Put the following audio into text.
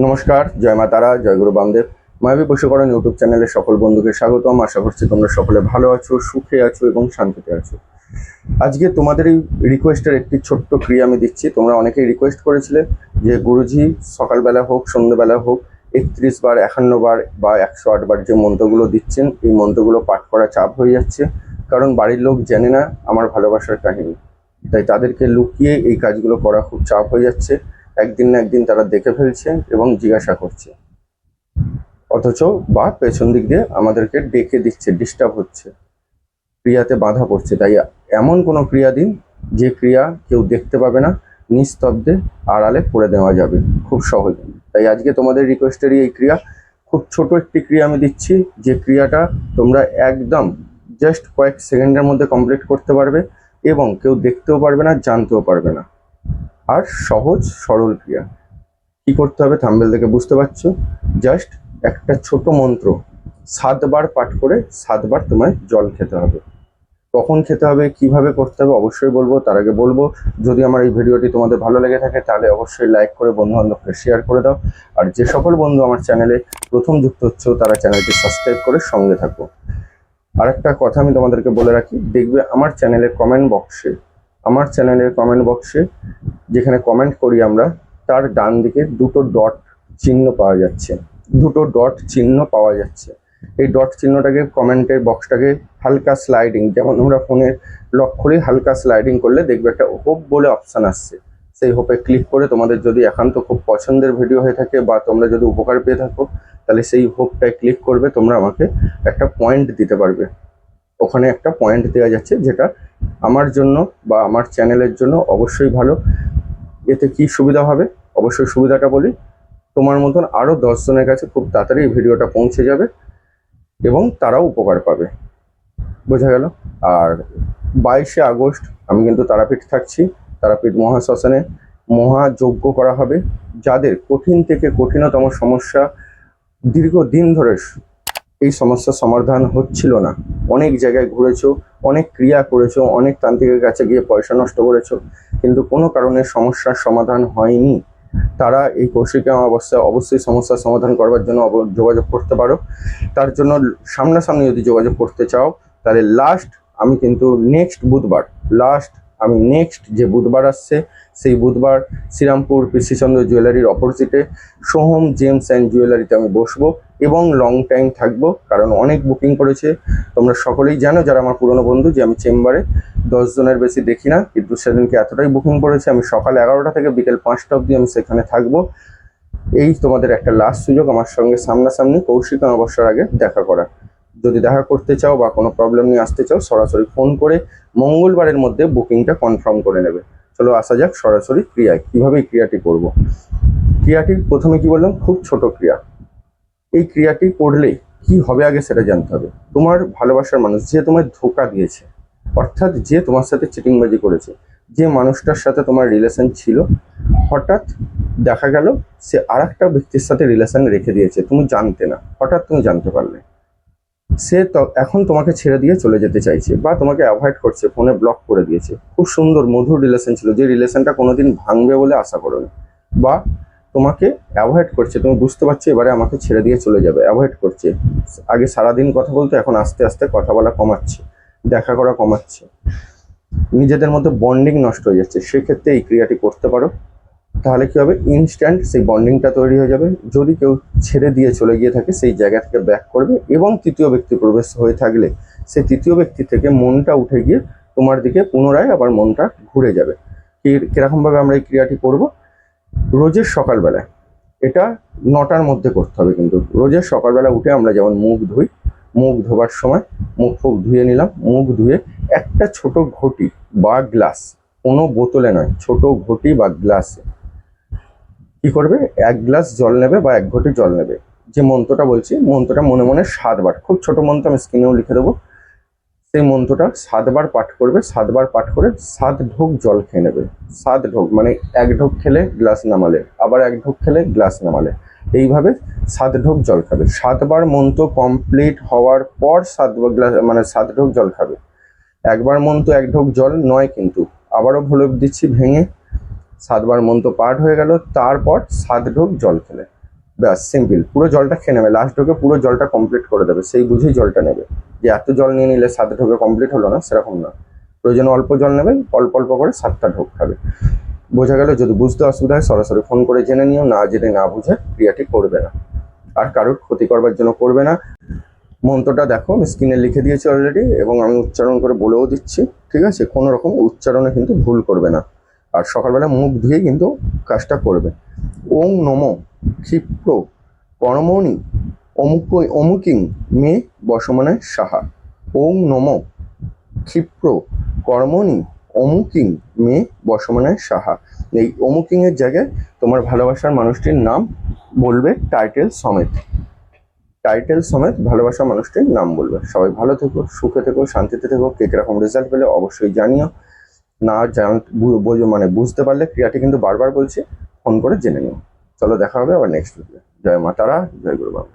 নমস্কার, জয় মা তারা, জয় গুরু বামদেব। মায়াবী বশীকরণ ইউটিউব চ্যানেলে সকল বন্ধুকে স্বাগতম। আশা করছি তোমরা সকলে ভালো আছো, সুখে আছো এবং শান্তিতে আছো। আজকে তোমাদের এই রিকোয়েস্টের একটি ছোট্ট ক্রিয়া আমি দিচ্ছি। তোমরা অনেকেই রিকোয়েস্ট করেছিলে যে গুরুজি সকালবেলা হোক সন্ধ্যেবেলা হোক 31 বার, 51 বার বা 108 বার যে মন্ত্রগুলো দিচ্ছেন, এই মন্ত্রগুলো পাঠ করা চাপ হয়ে যাচ্ছে, কারণ বাড়ির লোক জানে না আমার ভালোবাসার কাহিনী। তাই তাদেরকে লুকিয়ে এই কাজগুলো করা খুব চাপ হয়ে যাচ্ছে। একদিন না একদিন তারা দেখে ফেলছে এবং জিজ্ঞাসা করছে, অথচ বা পেছন দিক দিয়ে আমাদেরকে ডেকে দিচ্ছে, ডিস্টার্ব হচ্ছে, ক্রিয়াতে বাধা পড়ছে। তাই এমন কোনো ক্রিয়া দিন যে ক্রিয়া কেউ দেখতে পাবে না, নিস্তব্ধে আড়ালে করে দেওয়া যাবে খুব সহজে। তাই আজকে তোমাদের রিকোয়েস্টেরই এই ক্রিয়া, খুব ছোট একটি ক্রিয়া আমি দিচ্ছি, যে ক্রিয়াটা তোমরা একদম জাস্ট কয়েক সেকেন্ডের মধ্যে কমপ্লিট করতে পারবে এবং কেউ দেখতেও পারবে না, জানতেও পারবে না। আর সহজ সরল ক্রিয়া। কি করতে হবে থাম্বনেল দেখে বুঝতে পারছো। জাস্ট একটা ছোট মন্ত্র 7 বার পাঠ করে 7 বার তোমায় জল খেতে হবে। কখন খেতে হবে, কিভাবে করতে হবে অবশ্যই বলবো। তার আগে বলবো, যদি আমার এই ভিডিওটি তোমাদের ভালো লেগে থাকে তাহলে অবশ্যই লাইক করে বন্ধু বান্ধবকে শেয়ার করে দাও। আর যে সকল বন্ধু আমার চ্যানেলে প্রথম যুক্ত হচ্ছে তারা চ্যানেলটি সাবস্ক্রাইব করে সঙ্গে থাকো। আর একটা কথা আমি তোমাদেরকে বলে রাখি, দেখবে আমার চ্যানেলের কমেন্ট বক্সে যেখানে কমেন্ট করি আমরা, তার ডান দিকে দুটো ডট চিহ্ন পাওয়া যাচ্ছে। এই ডট চিহ্নটাকে, কমেন্টের বক্সটাকে হালকা স্লাইডিং, যেমন আমরা ফোনের লক খুলি, হালকা স্লাইডিং করলে দেখবে একটা হোপ বলে অপশান আসছে। সেই হোপে ক্লিক করে তোমাদের যদি একান্ত খুব পছন্দের ভিডিও হয়ে থাকে বা তোমরা যদি উপকার পেয়ে থাকো, তাহলে সেই হোপটায় ক্লিক করবে। তোমরা আমাকে একটা পয়েন্ট দিতে পারবে। ওখানে একটা পয়েন্ট দেওয়া যাচ্ছে, যেটা আমার জন্য বা আমার চ্যানেলের জন্য অবশ্যই ভালো। এতে কি সুবিধা হবে, অবশ্যই সুবিধাটা বলি। তোমার মতন আরও 10 জনের কাছে খুব তাড়াতাড়ি এই ভিডিওটা পৌঁছে যাবে এবং তারাও উপকার পাবে। বোঝা গেল? আর 22শে আগস্ট আমি কিন্তু তারাপীঠ থাকছি। তারাপীঠ মহাশ্মশানে মহাযজ্ঞ করা হবে। যাদের কঠিন থেকে কঠিনতম সমস্যা, দীর্ঘদিন ধরে এই সমস্যার সমাধান হচ্ছিল না, অনেক জায়গায় ঘুরেছো, অনেক ক্রিয়া করেছো, অনেক তান্ত্রিকের কাছে গিয়ে পয়সা নষ্ট করেছো, কিন্তু কোনো কারণে সমস্যার সমাধান হয়নি, তারা এই কৌশিকী অমাবস্যায় অবশ্যই সমস্যার সমাধান করবার জন্য যোগাযোগ করতে পারো। তার জন্য সামনাসামনি যদি যোগাযোগ করতে চাও, তাহলে আমি কিন্তু নেক্সট যে বুধবার আসছে, সেই বুধবার শ্রীরামপুর পিসিচন্দ্র জুয়েলারির অপোজিটে সোহম জেমস অ্যান্ড জুয়েলারিতে আমি বসবো এবং লং টাইম থাকবো, কারণ অনেক বুকিং করেছে। তোমরা সকলেই জানো যারা আমার পুরনো বন্ধু, যে আমি চেম্বারে 10 জনের বেশি দেখি না, কিন্তু সেদিনকে এতটাই বুকিং করেছে, আমি সকাল 11টা থেকে বিকেল 5টা অবধি আমি সেখানে থাকবো। এই তোমাদের একটা লাস্ট সুযোগ আমার সঙ্গে সামনাসামনি কৌশিক অমাবস্যার আগে দেখা করা। যদি দেখা করতে চাও বা কোনো প্রবলেম নিয়ে আসতে চাও, সরাসরি ফোন করে মঙ্গলবারের মধ্যে বুকিংটা কনফার্ম করে নেবে। চলো আসা যাক সরাসরি ক্রিয়ায়, কীভাবে এই ক্রিয়াটি করব। ক্রিয়াটি প্রথমে কি বললাম, খুব ছোট ক্রিয়া। এই ক্রিয়াটি করলে কি হবে আগে সেটা জানতে হবে। তোমার ভালোবাসার মানুষ যে তোমায় ধোঁকা দিয়েছে, অর্থাৎ যে তোমার সাথে চিটিংবাজি করেছে, যে মানুষটার সাথে তোমার রিলেশন ছিল, হঠাৎ দেখা গেল সে আর একটা ব্যক্তির সাথে রিলেশন রেখে দিয়েছে, তুমি জানতে না, হঠাৎ তুমি জানতে পারলে। সে এখন তোমাকে ছেড়ে দিয়ে চলে যেতে চাইছে বা তোমাকে অ্যাভয়েড করছে, ফোনে ব্লক করে দিয়েছে। খুব সুন্দর মধুর রিলেশন ছিল, যে রিলেশনটা কোনোদিন ভাঙবে বলে আশা করোনি, বা তোমাকে অ্যাভয়েড করছে, তুমি বুঝতে পারছো এবারে আমাকে ছেড়ে দিয়ে চলে যাবে, অ্যাভয়েড করছে। আগে সারাদিন কথা বলতো, এখন আস্তে আস্তে কথা বলা কমাচ্ছে, দেখা করা কমাচ্ছে, নিজেদের মধ্যে বন্ডিং নষ্ট হয়ে যাচ্ছে। সেক্ষেত্রে এই ক্রিয়াটি করতে পারো। তাহলে কি হবে, ইনস্ট্যান্ট সেই বন্ডিংটা তৈরি হয়ে যাবে। যদি কেউ ছেড়ে দিয়ে চলে গিয়ে থাকে, সেই জায়গা থেকে ব্যাক করবে এবং তৃতীয় ব্যক্তি প্রবেশ হয়ে থাকলে সেই তৃতীয় ব্যক্তি থেকে মনটা উঠে গিয়ে তোমার দিকে পুনরায় আবার মনটা ঘুরে যাবে। কিরকমভাবে আমরা এই ক্রিয়াটি করব, রোজের সকালবেলা, এটা 9টার মধ্যে করতে হবে। কিন্তু রোজের সকালবেলা উঠে আমরা যেমন মুখ ধোবার সময় মুখ ধুয়ে নিলাম, মুখ ধুয়ে একটা ছোট ঘটি বা গ্লাস, কোনো বোতলে নয়, ছোট ঘটি বা গ্লাসে কি করবে, 1 গ্লাস জল নেবে বা 1 ঘটি জল নেবে। যে মন্ত্রটা বলছি, মন্ত্রটা মনে মনে 7 বার, খুব ছোট মন্ত্র, আমি স্ক্রিনেও লিখে দেবো। সেই মন্ত্রটা 7 বার পাঠ করবে। 7 বার পাঠ করে 7 ঢোক জল খেয়ে নেবে। 7 ঢোক মানে 1 ঢোক খেলে গ্লাস নামালে, আবার 1 ঢোক খেলে গ্লাস নামালে, এইভাবে 7 ঢোক জল খাবে। 7 বার মন্ত্র কমপ্লিট হওয়ার পর 7 গ্লাস মানে 7 ঢোক জল খাবে। একবার মন্ত্র 1 ঢোক জল নয়, কিন্তু আবারও ভুলে দিচ্ছি ভেঙে, 7 বার মন্ত্র পাঠ হয়ে গেল, তারপর 7 ঢোক জল খেলে ব্যাস সিম্পল, পুরো জলটা খেয়ে নেবে, লাস্ট ঢোকে পুরো জলটা কমপ্লিট করে দেবে, সেই বুঝেই জলটা নেবে। যে এত জল নিয়ে নিলে 7 ঢোকে কমপ্লিট হলো না, সেরকম না। প্রয়োজনে অল্প জল নেবে, অল্প অল্প করে 7টা ঢোক খাবে। বোঝা গেল? যদি বুঝতে অসুবিধা হয় সরাসরি ফোন করে জেনে নিও, না জেনে না বুঝে ক্রিয়াটি করবে না, আর কারোর ক্ষতি করবার জন্য করবে না। মন্ত্রটা দেখো আমি স্ক্রিনে লিখে দিয়েছি অলরেডি, এবং আমি উচ্চারণ করে বলেও দিচ্ছি, ঠিক আছে? কোনো রকম উচ্চারণে কিন্তু ভুল করবে না, আর সকালবেলা মুখ ধুয়ে কিন্তু কাজটা করবে। ওং নমো ক্ষিপ্র কর্মণি অমুকিং মে বসমনে সাহা। ওং নমো ক্ষিপ্র কর্মণি অমুকিং মে বসমনে সাহা। এই অমুকিং এর জায়গায় তোমার ভালোবাসার মানুষটির নাম বলবে, টাইটেল সমেত, টাইটেল সমেত ভালোবাসার মানুষটির নাম বলবে। সবাই ভালো থেকো, সুখে থেকো, শান্তিতে থেকো। কে কিরকম রেজাল্ট পেলে অবশ্যই জানিও। না মানে বুঝতে পারলে, ক্রিয়াটি কিন্তু বারবার বলছি, ফোন করে জেনে নিও। চলো দেখা হবে আবার নেক্সট ভিডিও। জয় মা তারা, জয় গুরু বাবা।